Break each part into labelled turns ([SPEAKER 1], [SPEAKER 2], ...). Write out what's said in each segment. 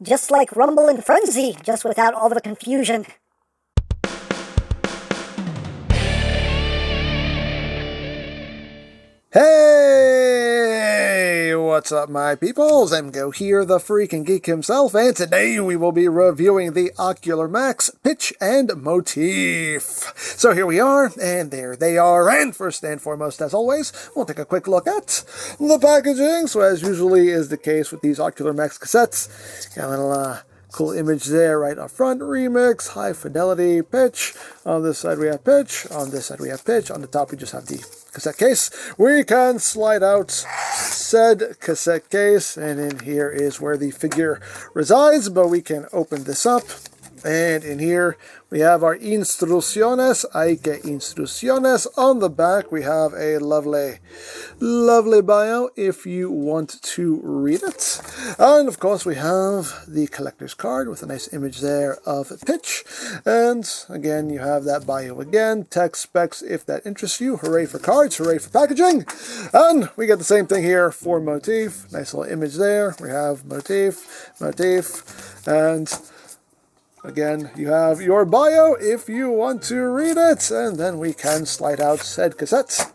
[SPEAKER 1] Just like Rumble and Frenzy, just without all the confusion.
[SPEAKER 2] Hey, what's up my peoples? EmGo here, the freaking geek himself, and today we will be reviewing the Ocular Max Pitch and Motif. So here we are, and there they are, and first and foremost, as always, we'll take a quick look at the packaging. So as usually is the case with these Ocular Max cassettes, got a little cool image there right up front. Remix, high fidelity, pitch. On this side we have pitch. On this side we have pitch. On the top we just have the cassette case. We can slide out said cassette case, and in here is where the figure resides, but we can open this up. And in here we have our instrucciones, hay que instrucciones. On the back we have a lovely bio if you want to read it. And of course we have the collector's card with a nice image there of pitch. And again you have that bio again, text specs if that interests you. Hooray for cards, hooray for packaging. And we get the same thing here for Motif. Nice little image there. We have Motif, and again, you have your bio if you want to read it, and then we can slide out said cassette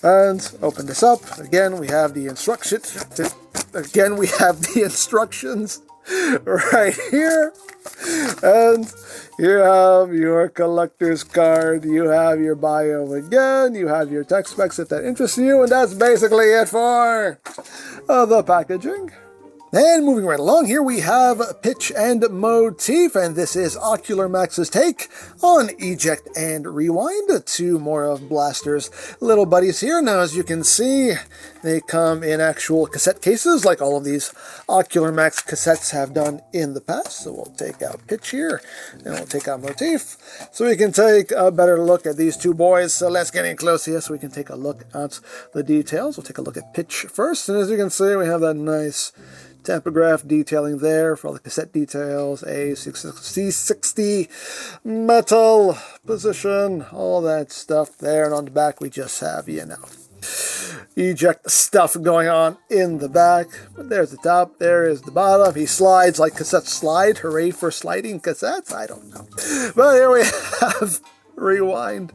[SPEAKER 2] and open this up. Again, we have the instructions. Again, we have the instructions right here, and you have your collector's card. You have your bio again. You have your text specs if that interests you, and that's basically it for the packaging. And moving right along, here we have Pitch and Motif, and this is Ocular Max's take on Eject and Rewind, two more of Blaster's little buddies here. Now, as you can see, they come in actual cassette cases, like all of these Ocular Max cassettes have done in the past. So we'll take out Pitch here, and we'll take out Motif, so we can take a better look at these two boys. So let's get in close here so we can take a look at the details. We'll take a look at Pitch first, and as you can see, we have that nice tampograph detailing there for all the cassette details, C60 metal position, all that stuff there. And on the back we just have, Eject stuff going on in the back. But there's the top, there is the bottom. He slides like cassettes slide. Hooray for sliding cassettes? I don't know. But here we have Rewind.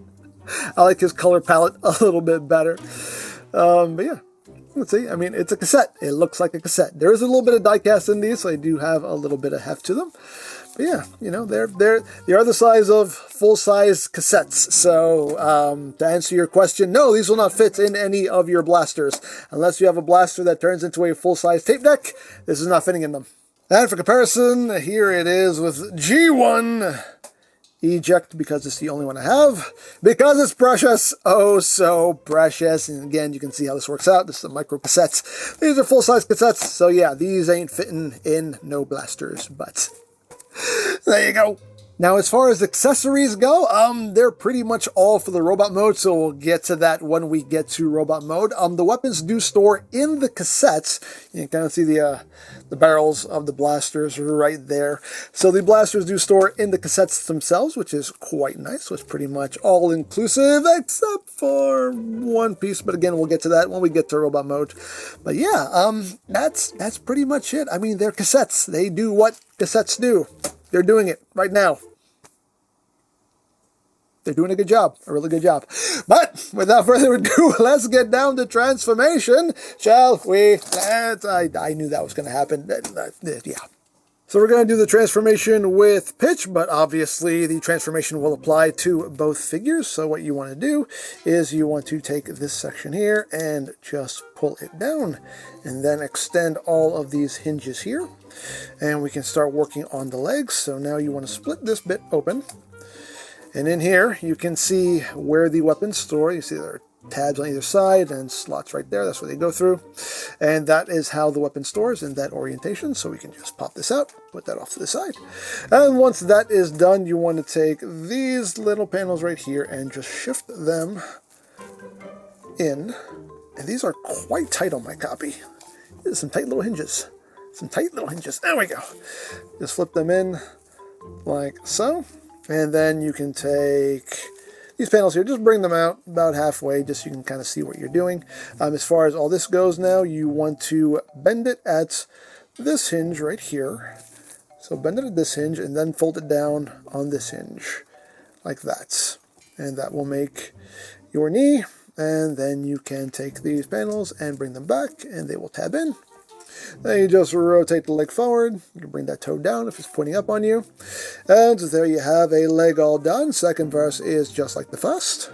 [SPEAKER 2] I like his color palette a little bit better. But yeah. Let's see, I mean, it's a cassette. It looks like a cassette. There is a little bit of die-cast in these, so they do have a little bit of heft to them. But yeah, they are the size of full-size cassettes. So, to answer your question, no, these will not fit in any of your blasters. Unless you have a blaster that turns into a full-size tape deck, this is not fitting in them. And for comparison, here it is with G1 Eject, because it's the only one I have, because it's precious, oh so precious. And again, you can see how this works out. This is a micro cassettes. These are full-size cassettes, so yeah, these ain't fitting in no blasters, but there you go. Now, as far as accessories go, they're pretty much all for the robot mode, so we'll get to that when we get to robot mode. The weapons do store in the cassettes. You can kind of see the barrels of the blasters right there. So the blasters do store in the cassettes themselves, which is quite nice. So it's pretty much all-inclusive, except for one piece. But again, we'll get to that when we get to robot mode. But yeah, that's pretty much it. I mean, they're cassettes. They do what cassettes do. They're doing it right now. They're doing a good job, a really good job. But without further ado, let's get down to transformation, shall we? I knew that was going to happen. Yeah. So we're going to do the transformation with Pitch, but obviously the transformation will apply to both figures. So what you want to do is you want to take this section here and just pull it down, and then extend all of these hinges here. And we can start working on the legs. So now you want to split this bit open. And in here, you can see where the weapons store. You see there are tabs on either side and slots right there. That's where they go through. And that is how the weapon stores in that orientation. So we can just pop this out, put that off to the side. And once that is done, you want to take these little panels right here and just shift them in. And these are quite tight on my copy. There's some tight little hinges. Some tight little hinges. There we go. Just flip them in like so. And then you can take these panels here, just bring them out about halfway, just so you can kind of see what you're doing. As far as all this goes now, you want to bend it at this hinge right here, So bend it at this hinge and then fold it down on this hinge, like that. And that will make your knee. And then you can take these panels and bring them back, and they will tab in. Then you just rotate the leg forward. You can bring that toe down if it's pointing up on you. And there you have a leg all done. Second verse is just like the first.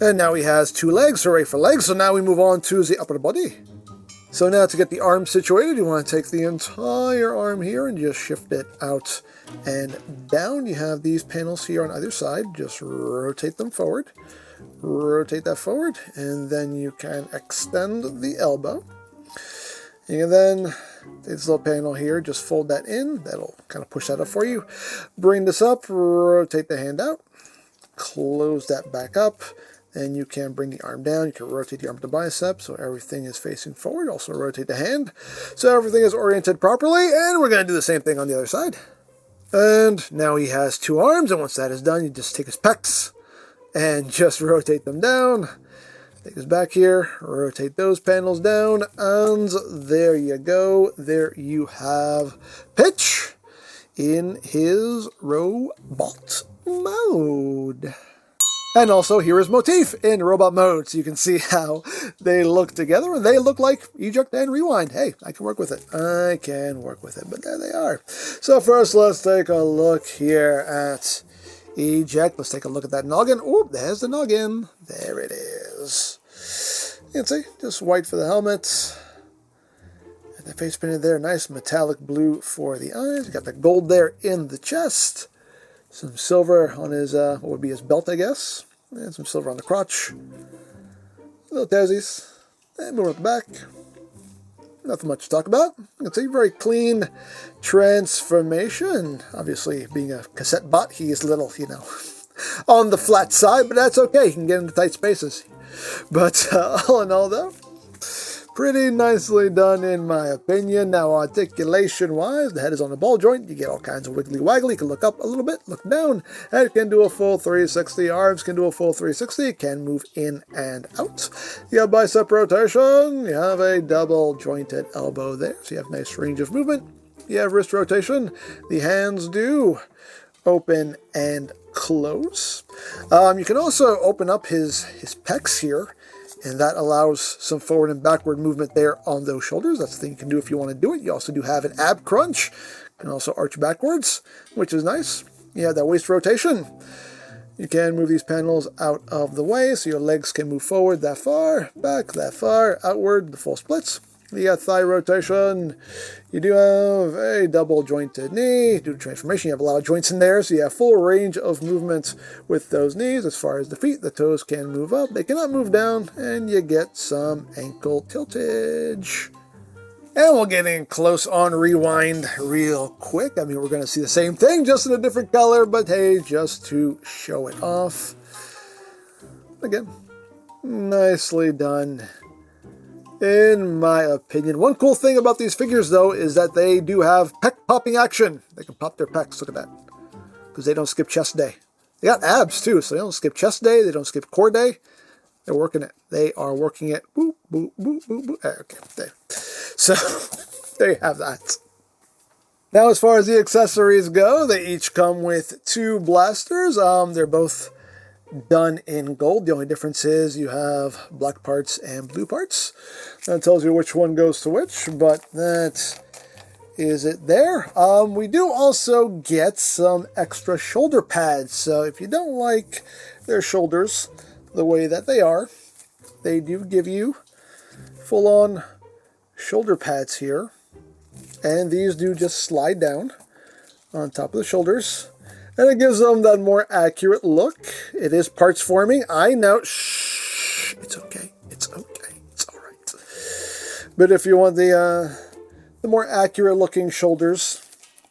[SPEAKER 2] And now he has 2 legs, hooray for legs. So now we move on to the upper body. So now to get the arm situated, you want to take the entire arm here and just shift it out and down. You have these panels here on either side. Just rotate them forward. Rotate that forward, and then you can extend the elbow. You can then, this little panel here, just fold that in. That'll kind of push that up for you. Bring this up, rotate the hand out, close that back up. Then you can bring the arm down. You can rotate the arm to bicep so everything is facing forward. Also rotate the hand so everything is oriented properly. And we're going to do the same thing on the other side. And now he has 2 arms, and once that is done, you just take his pecs and just rotate them down. Take his back here, rotate those panels down, and there you go. There you have Pitch in his robot mode. And also here is Motif in robot mode, so you can see how they look together, and they look like eject and rewind. Hey, I can work with it. I can work with it, but there they are. So first, let's take a look here at eject. Let's take a look at that noggin. Oh, there's the noggin. There it is. You can see, just white for the helmet. And the face painted there, nice metallic blue for the eyes. You got the gold there in the chest. Some silver on his, what would be his belt, I guess. And some silver on the crotch. Little daisies. And move up the back. Nothing much to talk about. You can see very clean transformation. Obviously, being a cassette bot, he is a little, on the flat side, but that's okay. He can get into tight spaces. But all in all, though, pretty nicely done in my opinion. Now, articulation-wise, the head is on the ball joint. You get all kinds of wiggly-waggly. You can look up a little bit, look down. Head can do a full 360. Arms can do a full 360. It can move in and out. You have bicep rotation. You have a double-jointed elbow there, so you have nice range of movement. You have wrist rotation. The hands do open and close. You can also open up his pecs here, and that allows some forward and backward movement there on those shoulders. That's the thing you can do if you want to do it. You also do have an ab crunch. You can also arch backwards, which is nice. You have that waist rotation. You can move these panels out of the way so your legs can move forward that far, back that far, outward, the full splits. You got thigh rotation. You do have a double jointed knee. Do transformation. You have a lot of joints in there, so you have full range of movement with those knees. As far as the feet, the toes can move up. They cannot move down, and you get some ankle tiltage. And we'll get in close on rewind real quick. I mean, we're going to see the same thing, just in a different color, but hey, just to show it off. Again, nicely done, in my opinion. One cool thing about these figures, though, is that they do have pec popping action. They can pop their pecs, look at that, because they don't skip chest day. They got abs, too, so they don't skip chest day, they don't skip core day. They're working it. They are working it. Boop, boop, boop, boop, boop. Okay, there. So, there you have that. Now, as far as the accessories go, they each come with 2 blasters. They're both done in gold. The only difference is you have black parts and blue parts. That tells you which one goes to which, but that is it there. We do also get some extra shoulder pads. So if you don't like their shoulders the way that they do give you full-on shoulder pads here. And these do just slide down on top of the shoulders. And it gives them that more accurate look. It is parts forming. I know. Shh. It's okay. It's okay. It's all right. But if you want the more accurate looking shoulders,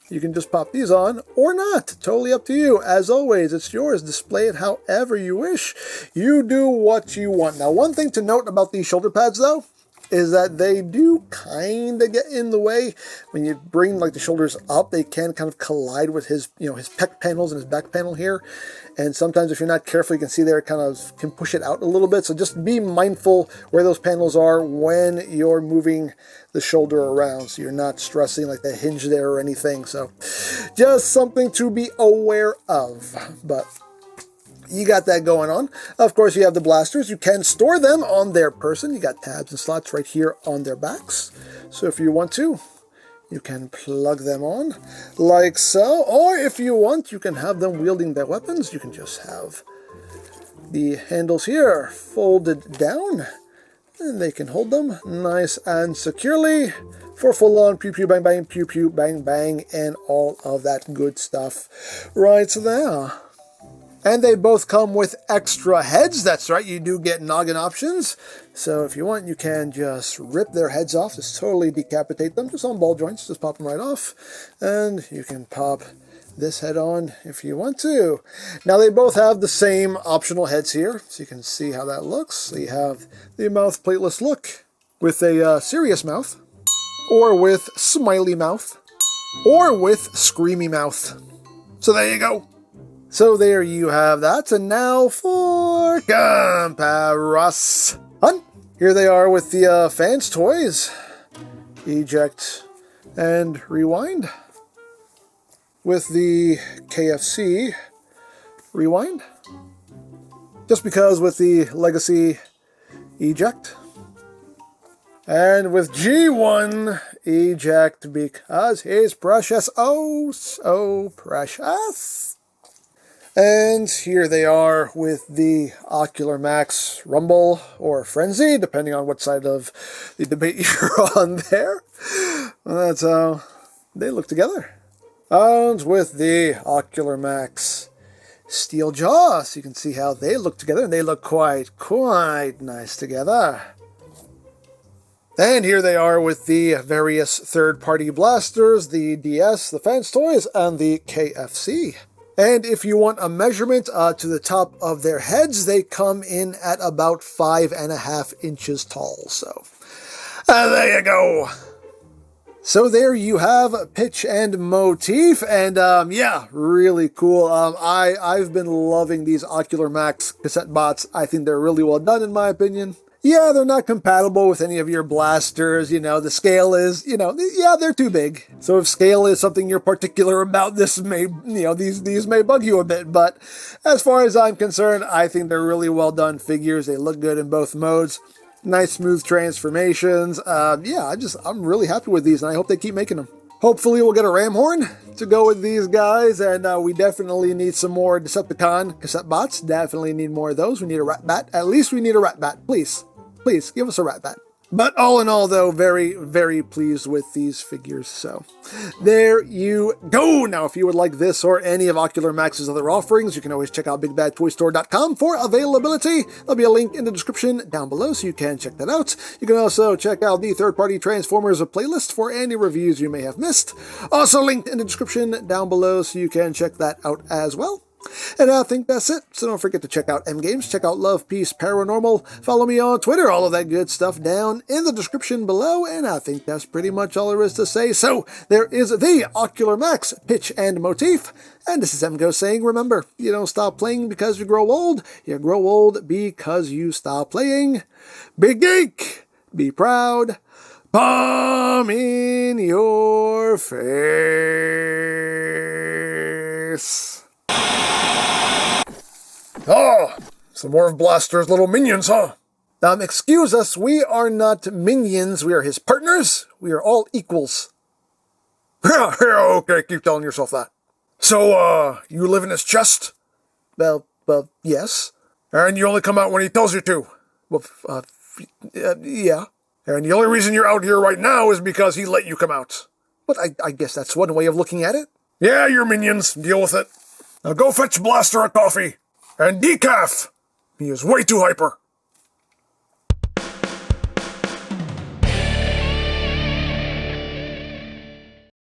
[SPEAKER 2] you can just pop these on or not. Totally up to you. As always, it's yours. Display it however you wish. You do what you want. Now, one thing to note about these shoulder pads, though, is that they do kind of get in the way. When you bring like the shoulders up, they can kind of collide with his, his pec panels and his back panel here. And sometimes if you're not careful, you can see there it kind of can push it out a little bit. So just be mindful where those panels are when you're moving the shoulder around, so you're not stressing like the hinge there or anything. So just something to be aware of. But you got that going on. Of course, you have the blasters. You can store them on their person. You got tabs and slots right here on their backs. So if you want to, you can plug them on like so. Or if you want, you can have them wielding their weapons. You can just have the handles here folded down, and they can hold them nice and securely for full-on pew-pew, bang-bang, pew-pew, bang-bang, and all of that good stuff right there. And they both come with extra heads. That's right, you do get noggin options. So if you want, you can just rip their heads off, just totally decapitate them, just on ball joints, just pop them right off. And you can pop this head on if you want to. Now they both have the same optional heads here, so you can see how that looks. So you have the mouth plateless look with a serious mouth, or with smiley mouth, or with screamy mouth. So there you go. So there you have that, and now for comparison. Here they are with the fans toys. Eject and rewind. With the KFC rewind. Just because with the Legacy Eject. And with G1 Eject because he's precious, oh so precious. And here they are with the Ocular Max Rumble or Frenzy, depending on what side of the debate you're on there. That's how they look together. And with the Ocular Max Steel Jaw, so you can see how they look together, and they look quite nice together. And here they are with the various third-party blasters, the DS, the Fans Toys, and the KFC. And if you want a measurement to the top of their heads, they come in at about 5.5 inches tall. So there you go. So there you have Pitch and Motif, and yeah, really cool. I've been loving these Ocular Max cassette bots. I think they're really well done in my opinion. Yeah, they're not compatible with any of your blasters, the scale is, yeah, they're too big. So if scale is something you're particular about, this may, these may bug you a bit, but as far as I'm concerned, I think they're really well done figures. They look good in both modes. Nice smooth transformations. Yeah, I'm really happy with these, and I hope they keep making them. Hopefully we'll get a ram horn to go with these guys, and we definitely need some more Decepticon cassette bots. Definitely need more of those. We need a rat bat. At least we need a rat bat. Please, give us a rat bat. But all in all, though, very, very pleased with these figures. So there you go. Now, if you would like this or any of Ocular Max's other offerings, you can always check out BigBadToyStore.com for availability. There'll be a link in the description down below, so you can check that out. You can also check out the third-party Transformers playlist for any reviews you may have missed. Also linked in the description down below, so you can check that out as well. And I think that's it. So don't forget to check out EmGo's, check out Love, Peace, Paranormal, follow me on Twitter, all of that good stuff down in the description below, and I think that's pretty much all there is to say. So there is the Ocular Max Pitch and Motif, and this is EmGo saying, remember, you don't stop playing because you grow old because you stop playing. Big geek, be proud, palm in your face. Oh, some more of Blaster's little minions, huh? Excuse us, we are not minions, we are his partners. We are all equals. Yeah, okay, keep telling yourself that. So, you live in his chest? Well, yes. And you only come out when he tells you to? Well, yeah. And the only reason you're out here right now is because he let you come out. But I guess that's one way of looking at it. Yeah, you're minions. Deal with it. Now go fetch Blaster a coffee. And decaf! He is way too hyper.